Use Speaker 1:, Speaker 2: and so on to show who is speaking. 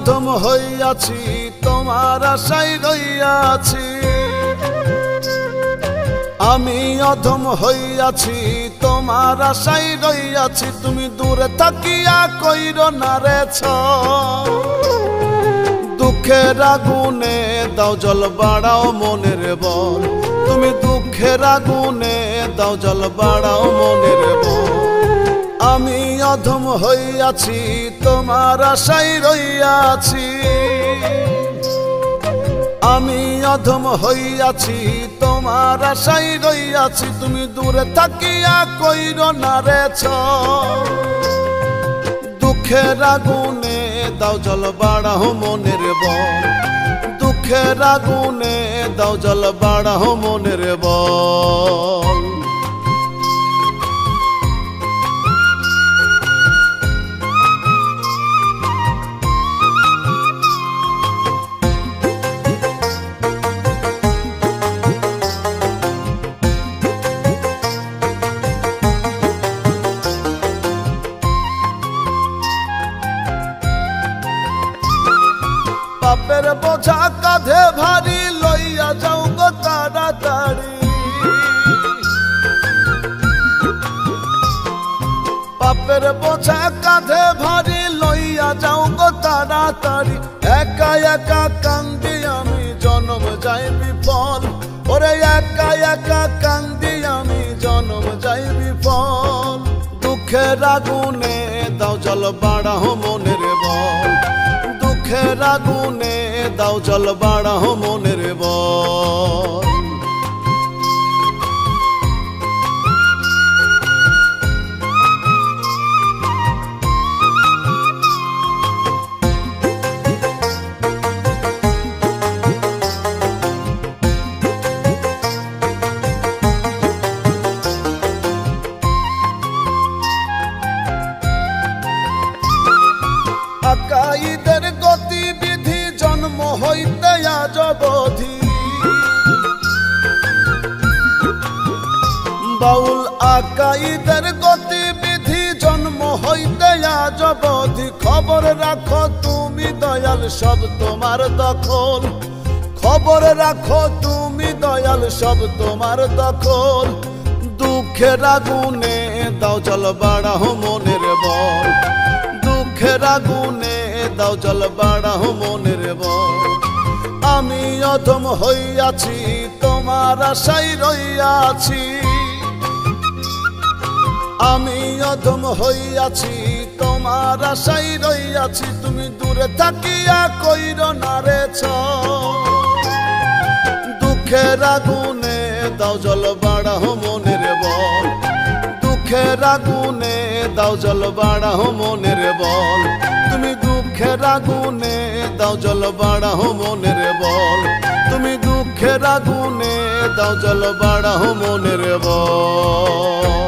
Speaker 1: অধম হইয়াছি তোমার আশায় রইয়াছি আমি অধম হইয়াছি তোমার আশায় রইয়াছি তুমি দূরে থাকিয়া কইরো না রে দুঃখের আগুনে দাও জল বাড়াও মনের বল তুমি দুঃখের আগুনে দাও জল বাড়াও মনের বল আমি অধম হইয়াছি তোমার আশায় রইয়াছি আমি অধম হইয়াছি তোমার আশায় রইয়াছি তুমি দূরে থাকিয়া কইরো না রে দুঃখের আগুনে দাও জল বাড়াও মনের বল দুঃখের আগুনে দাও জল বাড়াও মনের বল পাপের বোঝা কাঁধে ভারী লইয়া যাও গো তাড়াতাড়ি পাপের বোঝা কাঁধে ভারী লইয়া যাও গো তাড়াতাড়ি একা একা কান্দি আমি জনম যাই বিফল ওরে একা একা কান্দি আমি জনম যাই বিফল দুঃখের আগুনে দাও জল বাড়াও মনের বল দুঃখের আগুনে দাও জল বাড়াও মনের বল আকাইদের গতিবিধি জন্ম হইতে আজ অবধি বাউল আকাইদের গতিবিধি জন্ম হইতে আজ অবধি খবর রাখো তুমি দয়াল সব তোমার দখল খবর রাখো তুমি দয়াল সব তোমার দখল দুঃখের আগুনে দাও জল বাড়াও মনের বল দুঃখের আগুনে দাও জল বাড়াও মনের বল আমি অধম হইয়াছি তোমার আশায় রইয়াছি আমি অধম হইয়াছি তোমার আশায় রইয়াছি তুমি দূরে থাকিয়া কইরো না রে দুঃখের আগুনে দাও জল বাড়াও মনের বল দুঃখের আগুনে দাও জল বাড়াও মনের বল তুমি দুঃখের আগুনে দাও জল বাড়াও মনের বল তুমি দুঃখের আগুনে দাও জল বাড়াও মনের বল